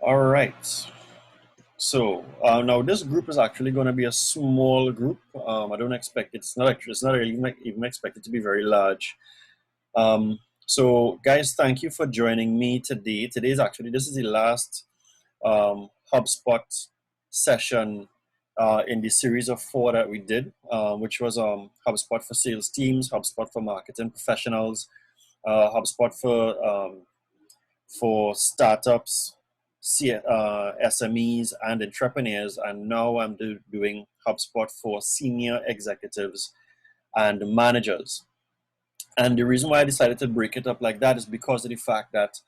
All right. So now this group is actually going to be a small group. I don't expect it's not even expected to be very large. So guys, thank you for joining me today. This is the last HubSpot session in the series of 4 that we did, which was HubSpot for sales teams, HubSpot for marketing professionals, HubSpot for startups, SMEs, and entrepreneurs. And now I'm doing HubSpot for senior executives and managers. And the reason why I decided to break it up like that is because of the fact that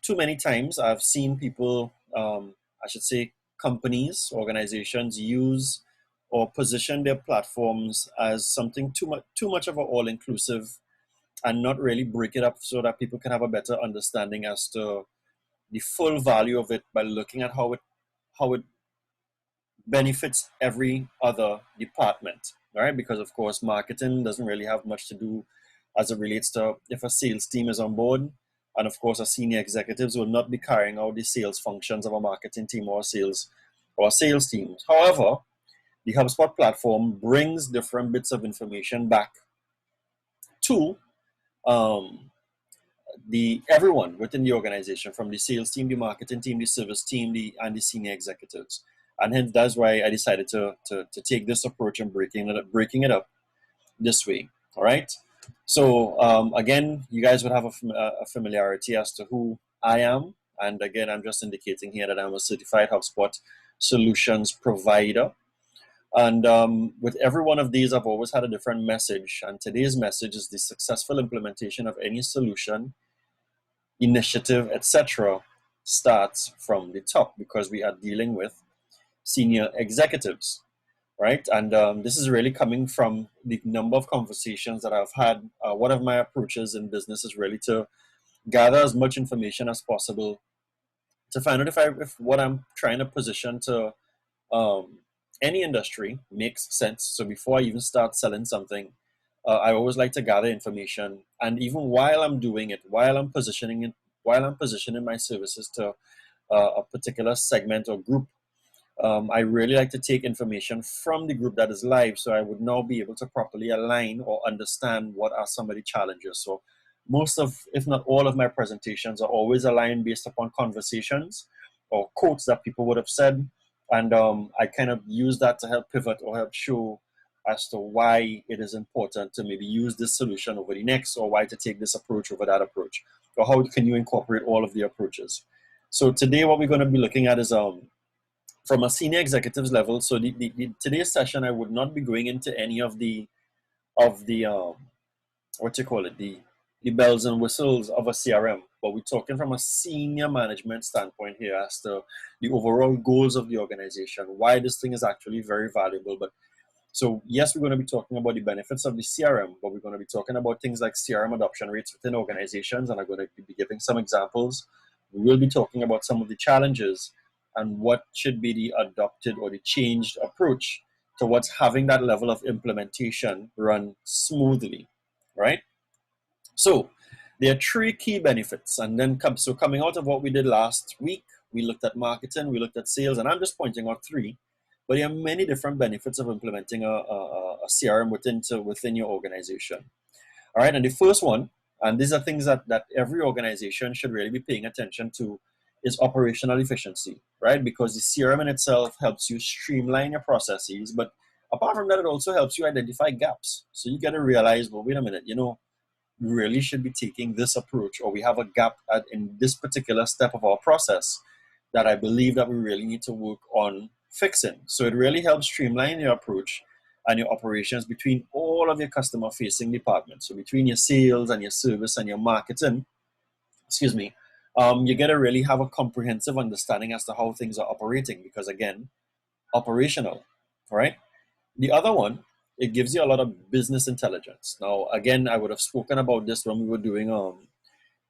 too many times I've seen people, I should say companies, organizations use or position their platforms as something too much of an all-inclusive and not really break it up so that people can have a better understanding as to the full value of it by looking at how it benefits every other department, right? Because of course, marketing doesn't really have much to do as it relates to if a sales team is on board, and of course, our senior executives will not be carrying out the sales functions of a marketing team or sales teams. However, the HubSpot platform brings different bits of information back to um, the everyone within the organization, from the sales team, the marketing team, the service team, and the senior executives. And hence that's why I decided to take this approach and breaking it up this way. All right. So again, you guys would have a familiarity as to who I am. And again, I'm just indicating here that I'm a certified HubSpot solutions provider. And with every one of these, I've always had a different message. And today's message is the successful implementation of any solution, initiative, etc., starts from the top, because we are dealing with senior executives, right? And this is really coming from the number of conversations that I've had. One of my approaches in business is really to gather as much information as possible to find out if what I'm trying to position to um, any industry makes sense. So before I even start selling something, I always like to gather information, and even while I'm doing it, while I'm positioning my services to a particular segment or group, I really like to take information from the group that is live, so I would now be able to properly align or understand what are some of the challenges. So most of, if not all of my presentations are always aligned based upon conversations or quotes that people would have said. And I kind of use that to help pivot or help show as to why it is important to maybe use this solution over the next, or why to take this approach over that approach, or how can you incorporate all of the approaches. So today what we're going to be looking at is from a senior executives level. So today's session, I would not be going into any of the what you call it, the bells and whistles of a CRM, but we're talking from a senior management standpoint here as to the overall goals of the organization, why this thing is actually very valuable. But so yes, we're going to be talking about the benefits of the CRM, but we're going to be talking about things like CRM adoption rates within organizations, and I'm going to be giving some examples. We will be talking about some of the challenges and what should be the adopted or the changed approach towards having that level of implementation run smoothly, right? So there are three key benefits, and then coming out of what we did last week, we looked at marketing, we looked at sales, and I'm just pointing out three. But there are many different benefits of implementing a CRM within your organization. All right, and the first one, and these are things that every organization should really be paying attention to, is operational efficiency, right? Because the CRM in itself helps you streamline your processes, but apart from that, it also helps you identify gaps. So you got to realize, well, wait a minute, we really should be taking this approach, or we have a gap in this particular step of our process that I believe that we really need to work on fixing. So it really helps streamline your approach and your operations between all of your customer facing departments. So between your sales and your service and your marketing, excuse me, you got to really have a comprehensive understanding as to how things are operating, because again, operational, right? The other one, it gives you a lot of business intelligence. Now, again, I would have spoken about this when we were doing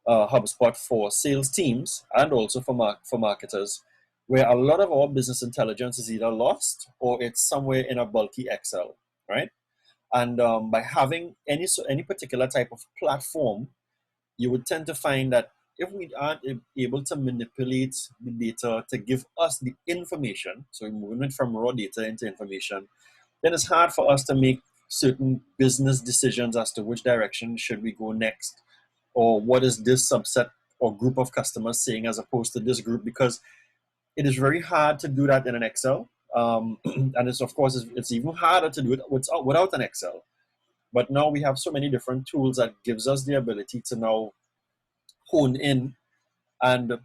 HubSpot for sales teams and also for marketers, where a lot of our business intelligence is either lost or it's somewhere in a bulky Excel, right? And by having any particular type of platform, you would tend to find that if we aren't able to manipulate the data to give us the information, so we're moving it from raw data into information, then it's hard for us to make certain business decisions as to which direction should we go next, or what is this subset or group of customers saying as opposed to this group, because it is very hard to do that in an Excel. And it's, of course, it's even harder to do it without an Excel. But now we have so many different tools that gives us the ability to now hone in and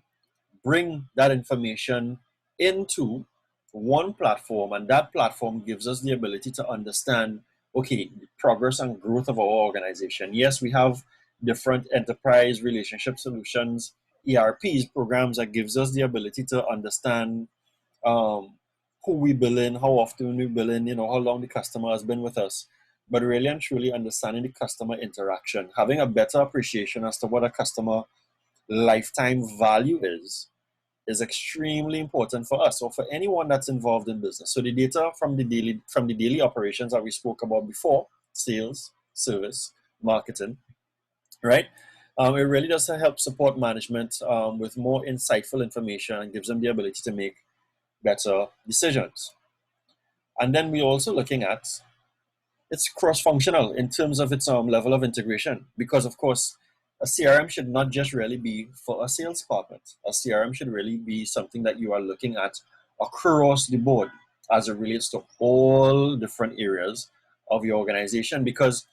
bring that information into one platform, and that platform gives us the ability to understand, okay, the progress and growth of our organization. Yes, we have different enterprise relationship solutions, ERPs, programs that gives us the ability to understand who we bill in, how often we bill in, how long the customer has been with us. But really and truly understanding the customer interaction, having a better appreciation as to what a customer lifetime value is extremely important for us, or for anyone that's involved in business. So the data from the daily operations that we spoke about before, sales, service, marketing, right? It really does help support management with more insightful information and gives them the ability to make better decisions. And then we're also looking at it's cross-functional in terms of its level of integration, because of course a CRM should not just really be for a sales department. A CRM should really be something that you are looking at across the board as it relates to all different areas of your organization, because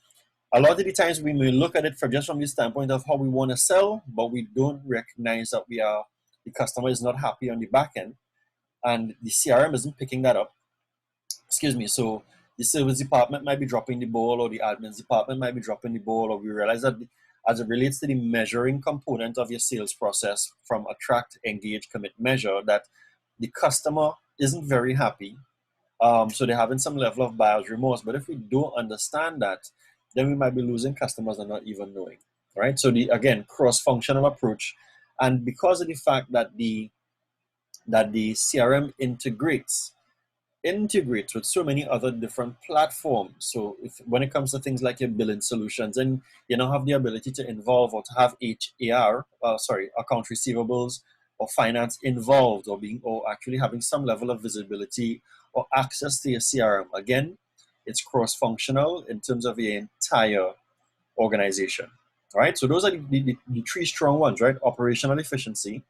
a lot of the times we may look at it from the standpoint of how we want to sell, but we don't recognize that the customer is not happy on the back end, and the CRM isn't picking that up. So the service department might be dropping the ball, or the admin department might be dropping the ball, or we realize that as it relates to the measuring component of your sales process from attract, engage, commit, measure, that the customer isn't very happy. So they're having some level of buyer's remorse. But if we don't understand that, then we might be losing customers and not even knowing, right? So again, cross-functional approach. And because of the fact that the CRM integrates with so many other different platforms. So when it comes to things like your billing solutions, and you now have the ability to involve or to have account receivables or finance involved, or actually having some level of visibility or access to your CRM. Again, it's cross-functional in terms of your entire organization. All right, so those are the three strong ones, right? Operational efficiency,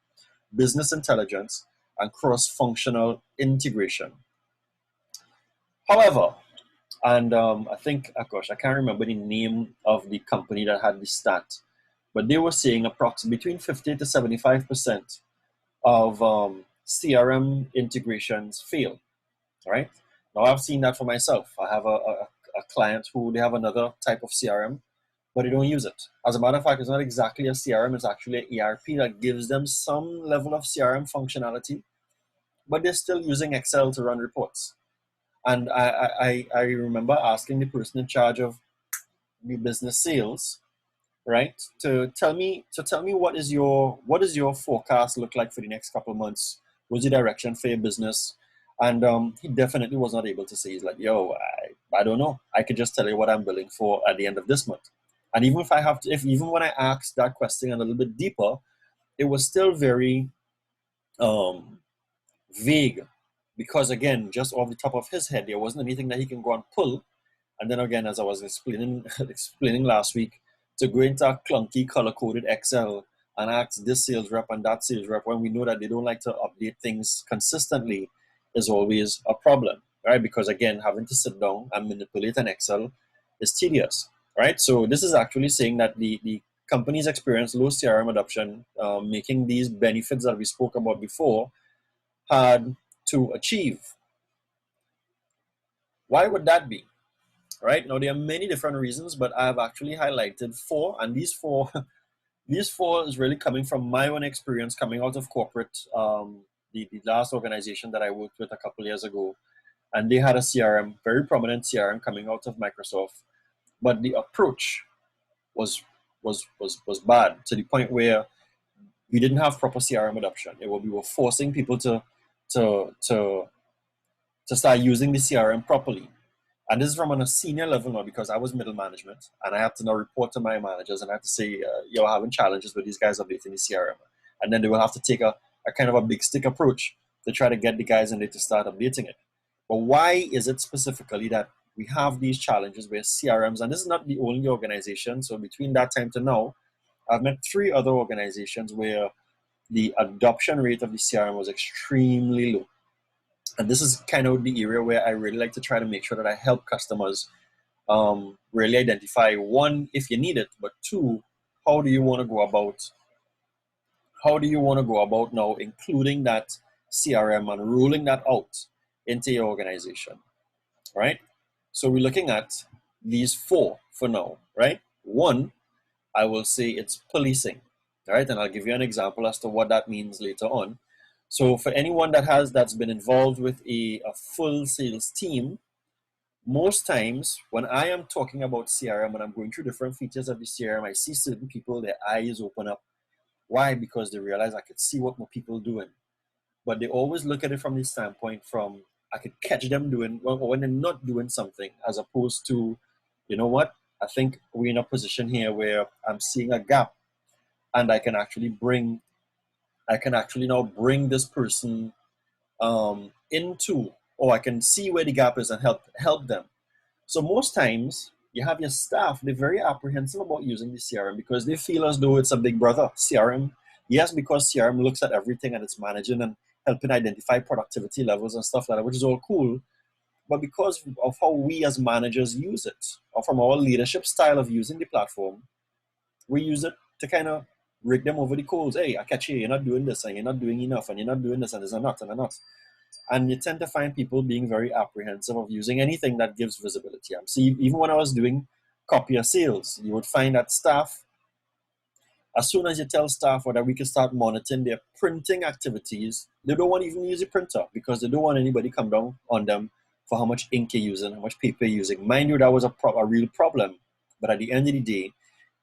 business intelligence, and cross-functional integration. However, and I think, I can't remember the name of the company that had the stat, but they were saying approximately between 50 to 75% of CRM integrations fail, right? Now, I've seen that for myself. I have a client who they have another type of CRM, but they don't use it. As a matter of fact, it's not exactly a CRM, it's actually an ERP that gives them some level of CRM functionality, but they're still using Excel to run reports. And I remember asking the person in charge of new business sales, right, to tell me what is your forecast look like for the next couple of months? What's the direction for your business? And he definitely was not able to say. He's like, yo, I don't know. I could just tell you what I'm billing for at the end of this month. And even even when I asked that question a little bit deeper, it was still very vague. Because again, just off the top of his head, there wasn't anything that he can go and pull. And then again, as I was explaining last week, to go into a clunky color-coded Excel and ask this sales rep and that sales rep when we know that they don't like to update things consistently is always a problem, right? Because again, having to sit down and manipulate an Excel is tedious, right? So this is actually saying that the companies experience low CRM adoption, making these benefits that we spoke about before hard to achieve. Why would that be? Right? Now, there are many different reasons, but I've actually highlighted 4, and these four is really coming from my own experience coming out of corporate, the last organization that I worked with a couple years ago, and they had a CRM, very prominent CRM coming out of Microsoft, but the approach was bad to the point where we didn't have proper CRM adoption. We were forcing people to start using the CRM properly. And this is from on a senior level now, because I was middle management and I have to now report to my managers and I have to say, you're having challenges with these guys updating the CRM. And then they will have to take a kind of a big stick approach to try to get the guys in there to start updating it. But why is it specifically that we have these challenges with CRMs? And this is not the only organization. So between that time to now, I've met 3 other organizations where the adoption rate of the CRM was extremely low. And this is kind of the area where I really like to try to make sure that I help customers really identify, 1, if you need it, but 2, how do you want to go about now including that CRM and rolling that out into your organization, right? So we're looking at these 4 for now, right? 1, I will say it's policing, right? And I'll give you an example as to what that means later on. So for anyone that's been involved with a full sales team, most times when I am talking about CRM and I'm going through different features of the CRM, I see certain people, their eyes open up. Why? Because they realize I could see what more people doing. But they always look at it from the standpoint from, I could catch them doing, or when they're not doing something, as opposed to, you know what, I think we're in a position here where I'm seeing a gap and I can actually now bring this person into, or I can see where the gap is and help them. So most times you have your staff, they're very apprehensive about using the CRM because they feel as though it's a big brother. CRM, yes, because CRM looks at everything and it's managing and helping identify productivity levels and stuff like that, which is all cool. But because of how we as managers use it, or from our leadership style of using the platform, we use it to kind of rake them over the coals. Hey, I catch you, you're not doing this, and you're not doing enough, and you're not doing this, and there's a not, and a not. And you tend to find people being very apprehensive of using anything that gives visibility. See, even when I was doing copier sales, you would find that staff, as soon as you tell staff that we can start monitoring their printing activities, they don't want to even use a printer because they don't want anybody come down on them for how much ink you're using, how much paper you're using. Mind you, that was a real problem. But at the end of the day,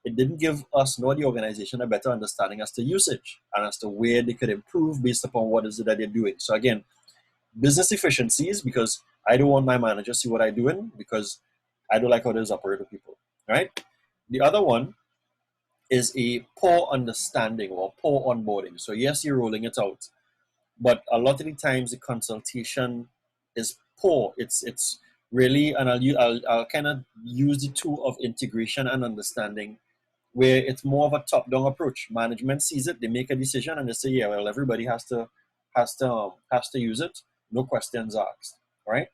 it didn't give us nor the organization a better understanding as to usage and as to where they could improve based upon what is it that they're doing. So again, business efficiencies, because I don't want my manager to see what I'm doing because I don't like how this operate with people, right? The other one is a poor understanding or poor onboarding. So yes, you're rolling it out, but a lot of the times the consultation is poor. It's really, and I'll kind of use the tool of integration and understanding, where it's more of a top-down approach. Management sees it, they make a decision, and they say, yeah, well, everybody has to use it. No questions asked, right?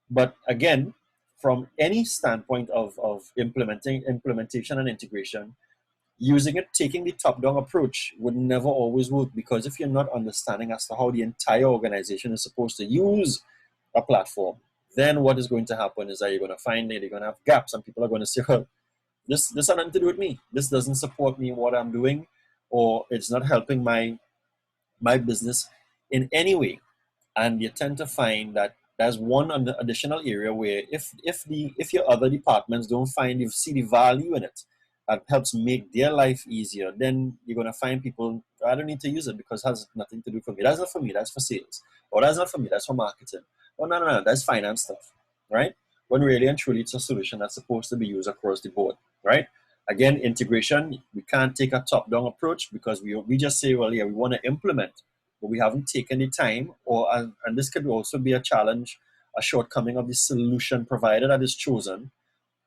But again, from any standpoint of implementation and integration, using it, taking the top-down approach would never always work, because if you're not understanding as to how the entire organization is supposed to use a platform, then what is going to happen is that you're going to find that you're going to have gaps, and people are going to say, well, this has nothing to do with me. This doesn't support me in what I'm doing, or it's not helping my business in any way. And you tend to find that there's one additional area where if your other departments don't see the value in it, that helps make their life easier, then you're going to find people, I don't need to use it because it has nothing to do for me. That's not for me, that's for sales. Or that's not for me, that's for marketing. Oh, no, that's finance stuff, right? When really and truly it's a solution that's supposed to be used across the board, right? Again, integration, we can't take a top-down approach because we just say, well, yeah, we want to implement, but we haven't taken the time, and this could also be a challenge, a shortcoming of the solution provider that is chosen,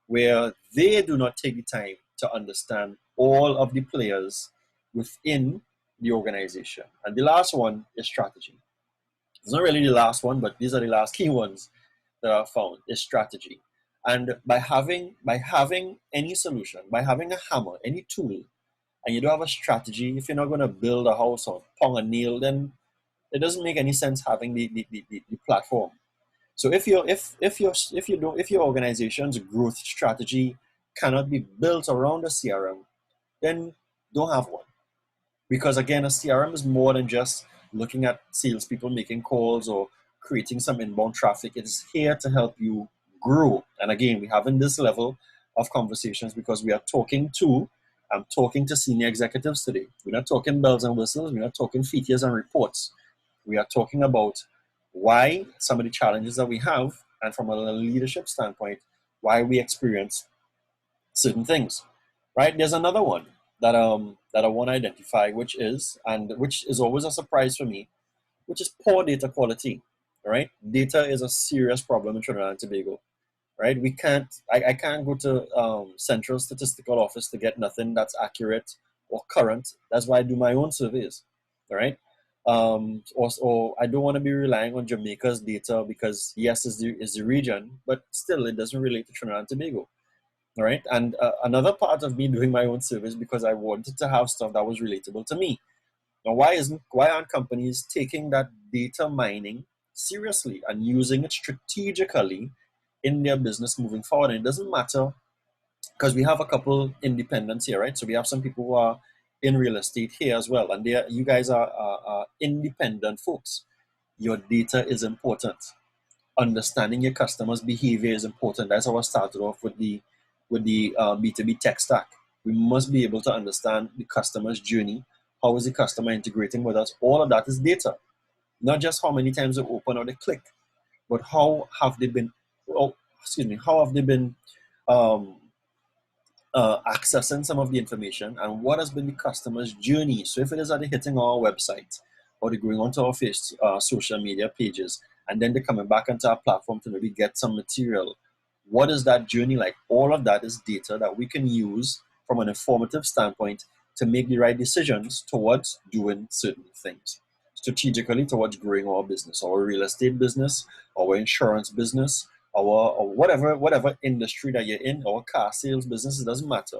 where they do not take the time to understand all of the players within the organization. And the last one is strategy. It's not really the last one, but these are the last key ones that I found, is strategy. And by having any solution, by having a hammer, any tool, and you don't have a strategy, if you're not going to build a house or pong a nail, then it doesn't make any sense having the platform. So if your organization's growth strategy cannot be built around a CRM, then don't have one. Because again, a CRM is more than just looking at salespeople making calls or creating some inbound traffic. It is here to help you grow. And again, we're having this level of conversations because I'm talking to senior executives today. We're not talking bells and whistles. We're not talking features and reports. We are talking about why some of the challenges that we have and from a leadership standpoint, why we experience certain things, right? There's another one that I want to identify, which is always a surprise for me, which is poor data quality. Right? Data is a serious problem in Trinidad and Tobago. Right? I can't go to Central Statistical Office to get nothing that's accurate or current. That's why I do my own surveys. All right? Or I don't want to be relying on Jamaica's data because yes, is the region, but still it doesn't relate to Trinidad and Tobago. All right? And another part of me doing my own surveys because I wanted to have stuff that was relatable to me. Now, why aren't companies taking that data mining seriously and using it strategically in their business moving forward? And it doesn't matter because we have a couple independents here, right? So we have some people who are in real estate here as well, and you guys are independent folks. Your data is important. Understanding your customers' behavior is important. That's how I started off with the B2B tech stack. We must be able to understand the customer's journey. How is the customer integrating with us? All of that is data. Not just how many times they open or they click, but how have they been, how have they been accessing some of the information, and what has been the customer's journey. So if it is that they're hitting our website or they're going onto our social media pages, and then they're coming back into our platform to maybe get some material, what is that journey like? All of that is data that we can use from an informative standpoint to make the right decisions towards doing certain things. Strategically towards growing our business, our real estate business, our insurance business, or whatever industry that you're in, our car sales business, it doesn't matter.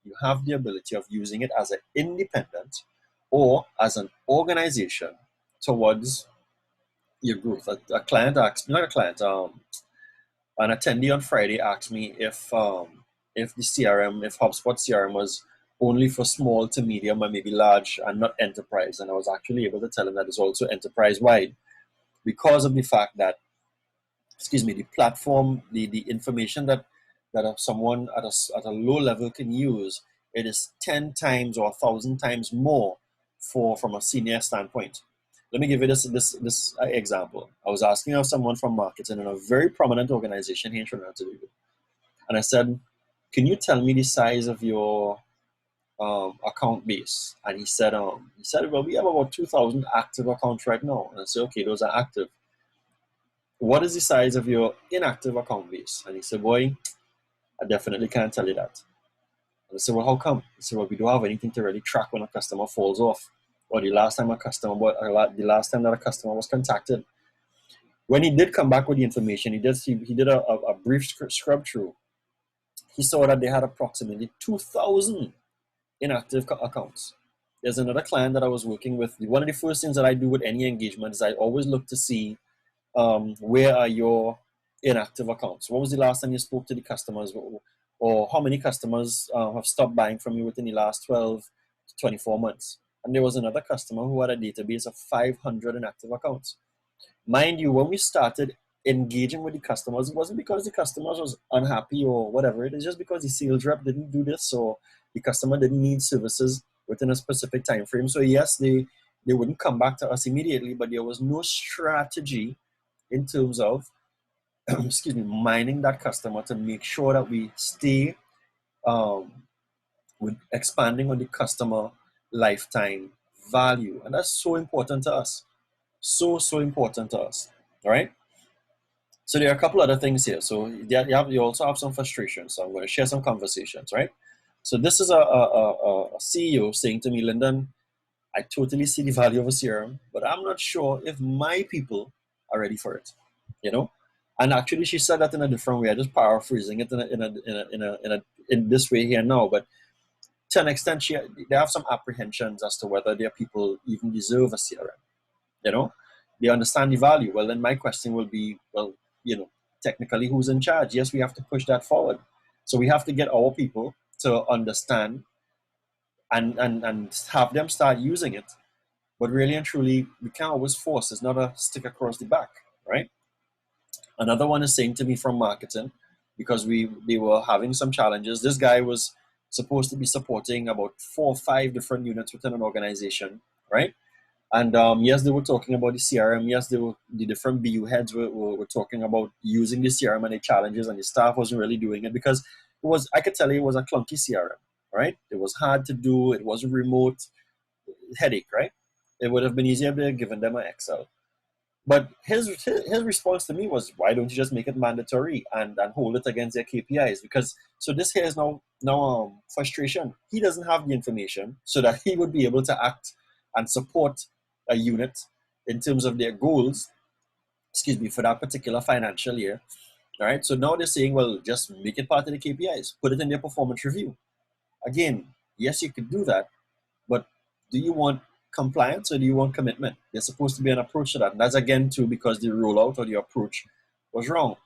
You have the ability of using it as an independent or as an organization towards your growth. A client asked me, not a client, an attendee on Friday asked me if HubSpot CRM was only for small to medium and maybe large and not enterprise. And I was actually able to tell him that it's also enterprise-wide because of the fact that, the platform, the information that someone at a low level can use, it is 10 times or 1,000 times more from a senior standpoint. Let me give you this example. I was asking of someone from marketing in a very prominent organization here in Trinidad and Tobago. And I said, can you tell me the size of your account base? And he said, well, we have about 2,000 active accounts right now. And I said, okay, those are active. What is the size of your inactive account base? And he said, boy, I definitely can't tell you that. And I said, well, how come? He said, well, we don't have anything to really track when a customer falls off, or the last time that a customer was contacted. When he did come back with the information, he did a brief scrub through. He saw that they had approximately 2,000 inactive accounts. There's another client that I was working with. One of the first things that I do with any engagement is I always look to see where are your inactive accounts. When was the last time you spoke to the customers, or how many customers have stopped buying from you within the last 12 to 24 months? And there was another customer who had a database of 500 inactive accounts. Mind you, when we started engaging with the customers, it wasn't because the customers was unhappy or whatever. It is just because the sales rep didn't do this, or the customer didn't need services within a specific time frame. So yes, they wouldn't come back to us immediately, but there was no strategy in terms of mining that customer to make sure that we stay with expanding on the customer lifetime value. And that's so important to us. So important to us. All right. So there are a couple other things here. So you also have some frustrations. So I'm going to share some conversations, right? So this is a CEO saying to me, Lyndon, I totally see the value of a CRM, but I'm not sure if my people are ready for it. And actually she said that in a different way. I'm just paraphrasing it in this way here now, but to an extent they have some apprehensions as to whether their people even deserve a CRM. They understand the value. Well, then my question will be, well, technically who's in charge? Yes, we have to push that forward. So we have to get our people to understand and have them start using it. But really and truly, we can't always force. It's not a stick across the back, right? Another one is saying to me from marketing, because they were having some challenges. This guy was supposed to be supporting about 4 or 5 different units within an organization, right? And yes, they were talking about the CRM. Yes, the different BU heads were talking about using the CRM and the challenges, and the staff wasn't really doing it because I could tell you it was a clunky CRM, right? It was hard to do. It wasn't remote. Headache, right? It would have been easier if they had given them an Excel. But his response to me was, why don't you just make it mandatory and hold it against their KPIs? Because so this here is now frustration. He doesn't have the information so that he would be able to act and support a unit in terms of their goals, excuse me, for that particular financial year. All right. So now they're saying, well, just make it part of the KPIs, put it in their performance review. Again, yes, you could do that, but do you want compliance or do you want commitment? There's supposed to be an approach to that. And that's again too because the rollout or the approach was wrong.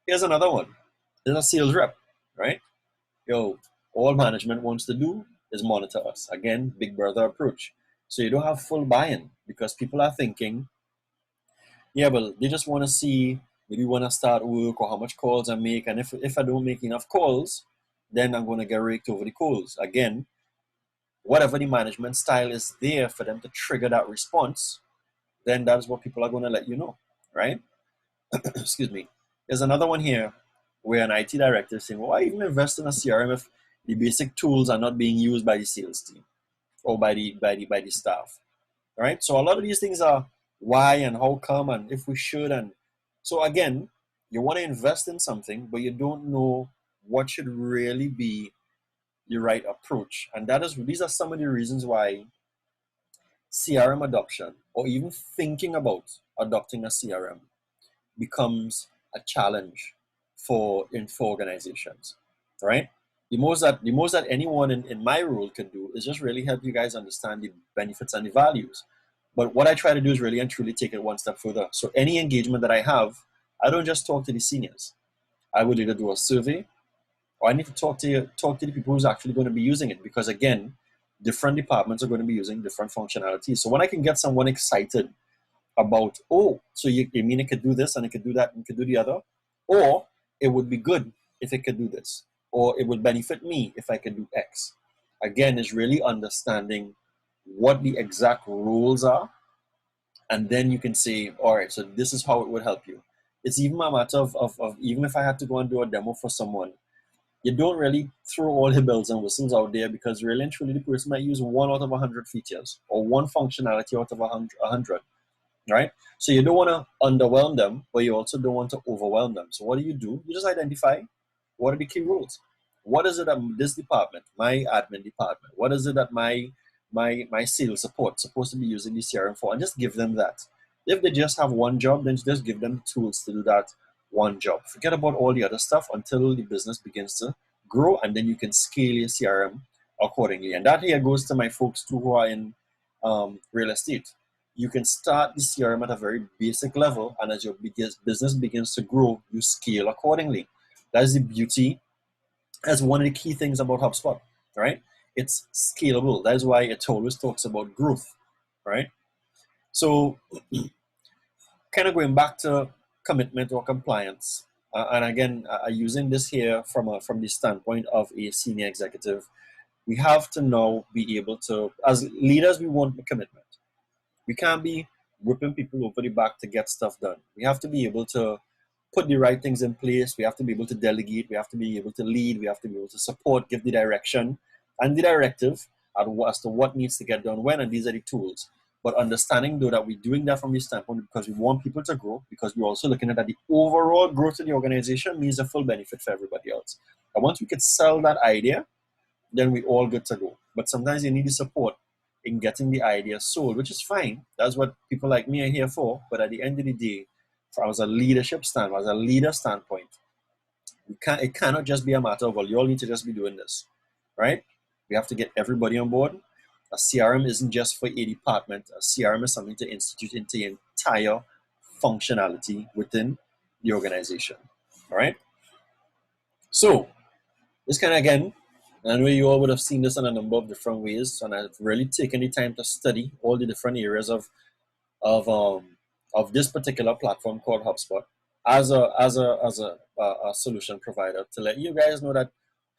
Here's another one. There's a sales rep, right? Yo, all management wants to do is monitor us. Again, big brother approach. So you don't have full buy-in because people are thinking, yeah, well, they just want to see maybe when I start work or how much calls I make. And if I don't make enough calls, then I'm going to get raked over the coals. Again, whatever the management style is there for them to trigger that response, then that's what people are going to let you know, right? Excuse me. There's another one here where an IT director is saying, well, why even invest in a CRM if the basic tools are not being used by the sales team or by the staff, right? So a lot of these things are why and how come and if we should. And so again, you want to invest in something, but you don't know what should really be the right approach. And these are some of the reasons why CRM adoption or even thinking about adopting a CRM becomes a challenge for organizations, right? The most that anyone in my role can do is just really help you guys understand the benefits and the values. But what I try to do is really and truly take it one step further. So any engagement that I have, I don't just talk to the seniors. I would either do a survey or I need to talk to the people who's actually going to be using it, because again, different departments are going to be using different functionalities. So when I can get someone excited about, oh, so you mean it could do this and it could do that and it could do the other, or it would be good if it could do this, or it would benefit me if I could do X. Again, is really understanding what the exact rules are, and then you can say, all right, so this is how it would help you. It's even a matter of even if I had to go and do a demo for someone, you don't really throw all the bells and whistles out there, because really and truly the person might use 1 out of 100 features or one functionality out of 100, right? So you don't want to underwhelm them, but you also don't want to overwhelm them. So what do? You just identify what are the key rules. What is it that this department, my admin department, what is it that my sales support supposed to be using the CRM for, and just give them that. If they just have one job, then just give them tools to do that one job. Forget about all the other stuff until the business begins to grow, and then you can scale your CRM accordingly. And that here goes to my folks too who are in real estate. You can start the CRM at a very basic level, and as your business begins to grow, you scale accordingly. That's the beauty. That's one of the key things about HubSpot, right? It's scalable. That's why it always talks about growth, right? So kind of going back to commitment or compliance, and again, using this here from the standpoint of a senior executive, we have to now be able to, as leaders, we want a commitment. We can't be whipping people over the back to get stuff done. We have to be able to put the right things in place. We have to be able to delegate. We have to be able to lead. We have to be able to support, give the direction and the directive as to what needs to get done when, and these are the tools. But understanding, though, that we're doing that from this standpoint because we want people to grow, because we're also looking at that the overall growth of the organization means a full benefit for everybody else. And once we could sell that idea, then we're all good to go. But sometimes you need the support in getting the idea sold, which is fine. That's what people like me are here for. But at the end of the day, as a leadership standpoint, as a leader standpoint, it cannot just be a matter of, well, you all need to just be doing this, right? We have to get everybody on board. A CRM isn't just for a department. A CRM is something to institute into the entire functionality within the organization, all right? So this kind of, again, I know you all would have seen this in a number of different ways, and I've really taken the time to study all the different areas of this particular platform called HubSpot as a solution provider, to let you guys know that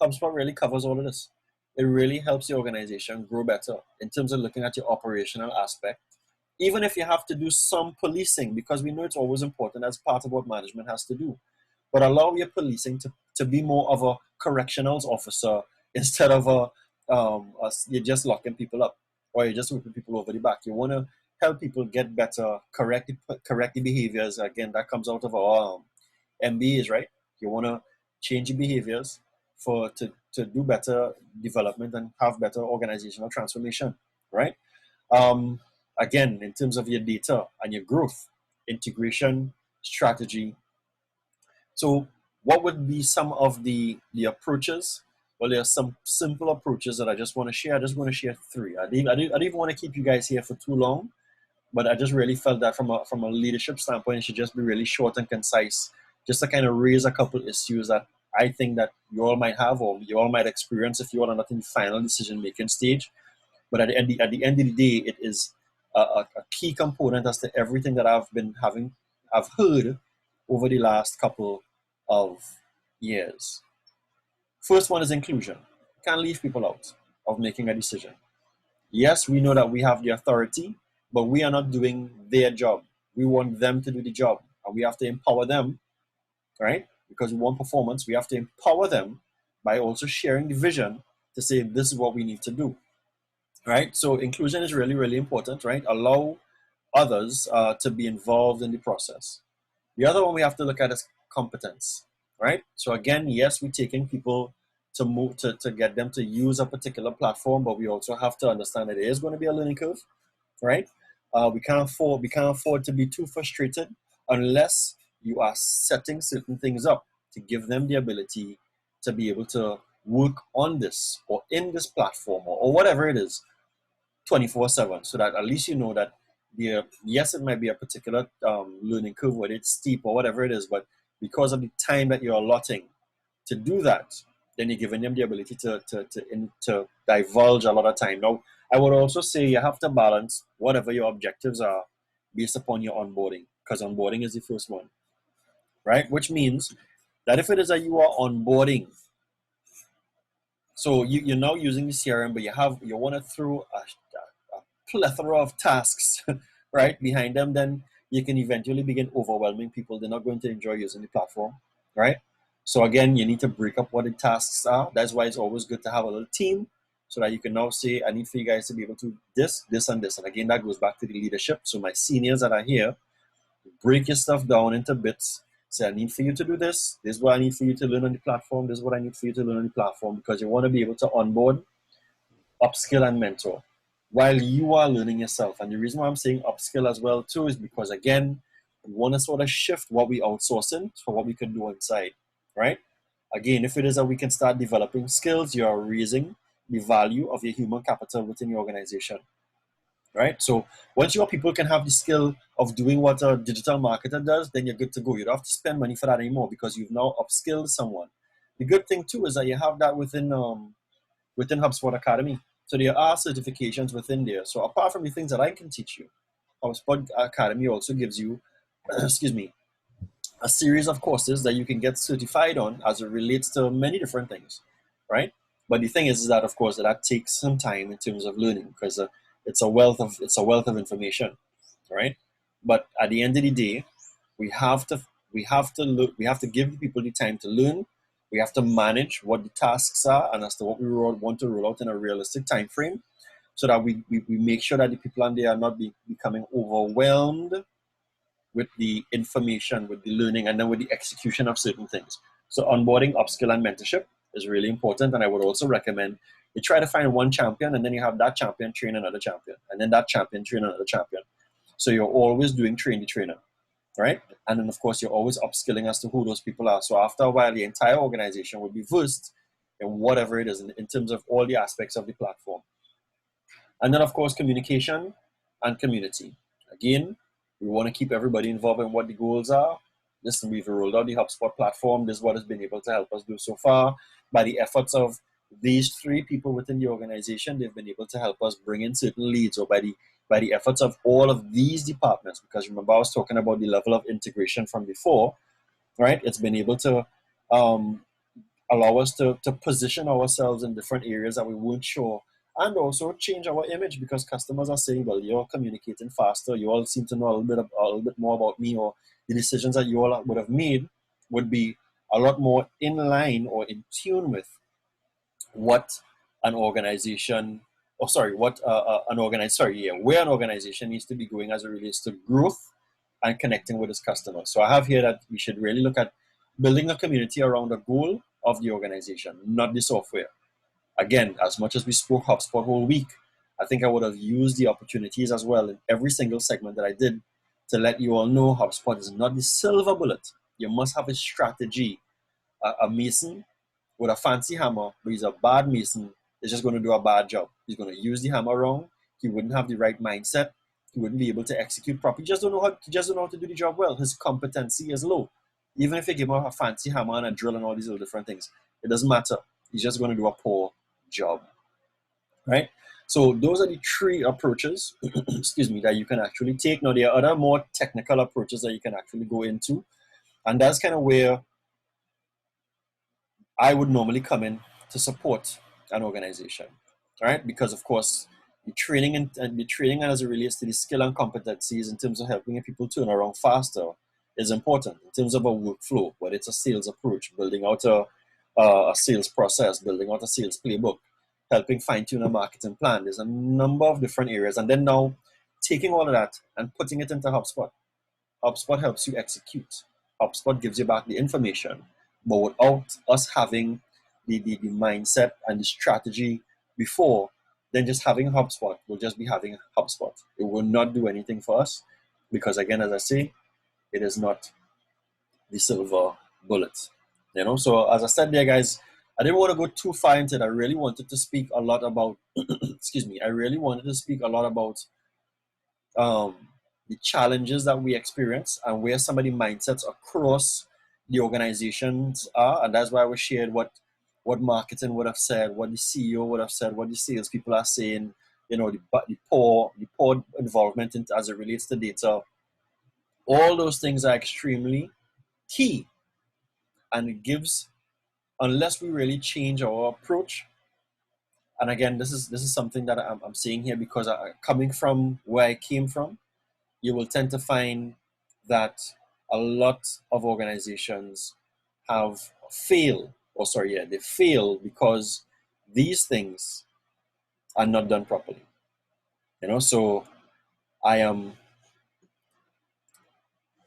HubSpot really covers all of this. It really helps the organization grow better in terms of looking at your operational aspect, Even if you have to do some policing, because we know it's always important as part of what management has to do. But allow your policing to be more of a correctionals officer instead of you're just locking people up or you're just whipping people over the back. You want to help people get better, correct the behaviors. Again, that comes out of our MBAs, right? You want to change your behaviors to do better development and have better organizational transformation, right? Um, Again, in terms of your data and your growth, integration, strategy. So what would be some of the approaches? Well, there are some simple approaches that I just want to share. I just want to share three. I didn't even want to keep you guys here for too long, but I just really felt that from a leadership standpoint, it should just be really short and concise, just to kind of raise a couple issues that I think that you all might have or you all might experience if you all are not in the final decision-making stage. But at the end of the day, it is a key component as to everything that I've heard over the last couple of years. First one is inclusion. You can't leave people out of making a decision. Yes, we know that we have the authority, but we are not doing their job. We want them to do the job, and we have to empower them, right? Because we want performance, we have to empower them by also sharing the vision to say this is what we need to do, right? So inclusion is really, really important, right? Allow others to be involved in the process. The other one we have to look at is competence, right? So again, yes, we're taking people to move to get them to use a particular platform, but we also have to understand that there is going to be a learning curve, right? We can't afford to be too frustrated unless you are setting certain things up to give them the ability to be able to work on this or in this platform or whatever it is 24/7, so that at least you know that yes, it might be a particular learning curve, whether it's steep or whatever it is, but because of the time that you're allotting to do that, then you're giving them the ability to divulge a lot of time. Now, I would also say you have to balance whatever your objectives are based upon your onboarding, because onboarding is the first one, right? Which means that if it is that you are onboarding, so you're now using the CRM, but you want to throw a plethora of tasks right behind them, then you can eventually begin overwhelming people. They're not going to enjoy using the platform, right? So again, you need to break up what the tasks are. That's why it's always good to have a little team, so that you can now say, I need for you guys to be able to this, and this. And again, that goes back to the leadership. So my seniors that are here, break your stuff down into bits. Say, I need for you to do this. This is what I need for you to learn on the platform. This is what I need for you to learn on the platform, because you want to be able to onboard, upskill, and mentor while you are learning yourself. And the reason why I'm saying upskill as well too is because, again, we want to sort of shift what we outsourcing for what we can do inside, right? Again, if it is that we can start developing skills, you're raising the value of your human capital within your organization, right? So once your people can have the skill of doing what a digital marketer does, then you're good to go. You don't have to spend money for that anymore because you've now upskilled someone. The good thing too is that you have that within HubSpot Academy. So there are certifications within there. So apart from the things that I can teach you, HubSpot Academy also gives you, excuse me, a series of courses that you can get certified on as it relates to many different things, right? But the thing is that, of course, that takes some time in terms of learning, because it's a wealth of information, right? But at the end of the day, we have to give people the time to learn. We have to manage what the tasks are and as to what we want to roll out in a realistic time frame, so that we make sure that the people on there are not becoming overwhelmed with the information, with the learning, and then with the execution of certain things. So onboarding, upskill, and mentorship is really important. And I would also recommend you try to find one champion, and then you have that champion train another champion, and then that champion train another champion. So you're always doing train the trainer, right? And then, of course, you're always upskilling as to who those people are. So after a while, the entire organization will be versed in whatever it is in terms of all the aspects of the platform. And then, of course, communication and community. Again, we want to keep everybody involved in what the goals are. Listen, we've rolled out the HubSpot platform. This is what has been able to help us do so far. By the efforts of these three people within the organization, they've been able to help us bring in certain leads, or by the efforts of all of these departments, because remember I was talking about the level of integration from before, right? It's been able to allow us to position ourselves in different areas that we weren't sure and also change our image, because customers are saying, well, you're communicating faster, you all seem to know a little bit more about me, or the decisions that you all would have made would be a lot more in line or in tune with what an organization, where an organization needs to be going as it relates to growth and connecting with its customers. So I have here that we should really look at building a community around the goal of the organization, not the software. Again, as much as we spoke HubSpot whole week, I think I would have used the opportunities as well in every single segment that I did to let you all know HubSpot is not the silver bullet. You must have a strategy. A mason with a fancy hammer, but he's a bad mason, is just going to do a bad job. He's going to use the hammer wrong. He wouldn't have the right mindset. He wouldn't be able to execute properly. He just don't know how to do the job well. His competency is low. Even if you give him a fancy hammer and a drill and all these little different things, it doesn't matter. He's just going to do a poor job, right? So those are the three approaches, excuse me, that you can actually take. Now, there are other more technical approaches that you can actually go into, and that's kind of where I would normally come in to support an organization, right? Because of course, the training and as it relates to the skill and competencies in terms of helping people turn around faster is important in terms of a workflow, whether it's a sales approach, building out a sales process, building out a sales playbook, helping fine-tune a marketing plan. There's a number of different areas. And then now taking all of that and putting it into HubSpot. HubSpot helps you execute. HubSpot gives you back the information. But without us having the mindset and the strategy before, then just having HubSpot will just be having HubSpot. It will not do anything for us because, again, as I say, it is not the silver bullet. You know, so as I said there, guys, I didn't want to go too far into it. I really wanted to speak a lot about, excuse me, I really wanted to speak a lot about the challenges that we experience and where some of the mindsets across the organizations are. And that's why we shared what marketing would have said, what the CEO would have said, what the salespeople are saying, you know, the poor involvement as it relates to data. All those things are extremely key. And it gives, unless we really change our approach, and again, this is something that I'm saying here because coming from where I came from, you will tend to find that a lot of organizations have failed, they fail because these things are not done properly. You know, so I am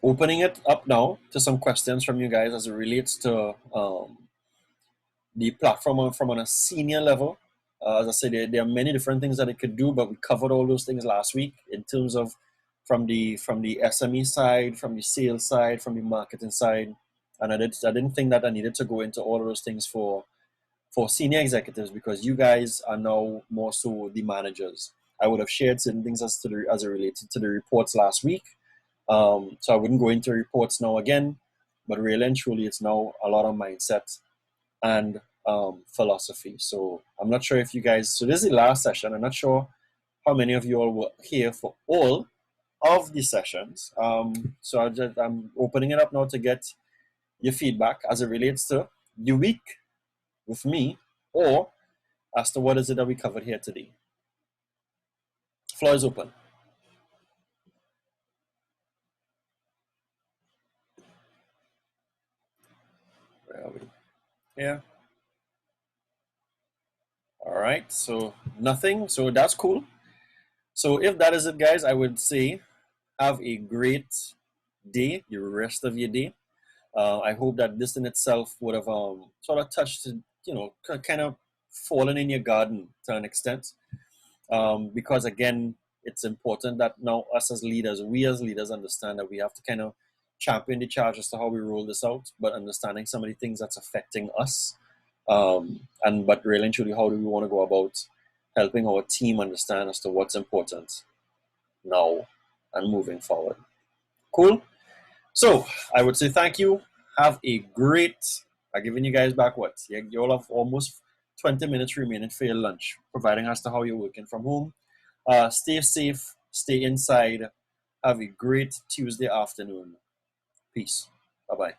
opening it up now to some questions from you guys as it relates to the platform from on a senior level. As I said, there are many different things that it could do, but we covered all those things last week in terms of from the SME side, from the sales side, from the marketing side, and I didn't think that I needed to go into all of those things for senior executives because you guys are now more so the managers. I would have shared certain things as it related to the reports last week, so I wouldn't go into reports now again, but really and truly, it's now a lot of mindset and philosophy. So I'm not sure if you guys. So this is the last session. I'm not sure how many of you all were here for all of the sessions. So I'm opening it up now to get your feedback as it relates to the week with me, or as to what is it that we covered here today. Floor is open. Where are we? Yeah. All right. So nothing. So that's cool. So if that is it, guys, I would say have a great day, the rest of your day. I hope that this in itself would have sort of touched, you know, kind of fallen in your garden to an extent. Because again, it's important that now we as leaders understand that we have to kind of champion the charge as to how we roll this out, but understanding some of the things that's affecting us. But really and truly, how do we want to go about helping our team understand as to what's important now and moving forward. Cool. So I would say thank you. Have a great, I'm giving you guys back what? You all have almost 20 minutes remaining for your lunch, providing as to how you're working from home. Stay safe, stay inside. Have a great Tuesday afternoon. Peace. Bye-bye.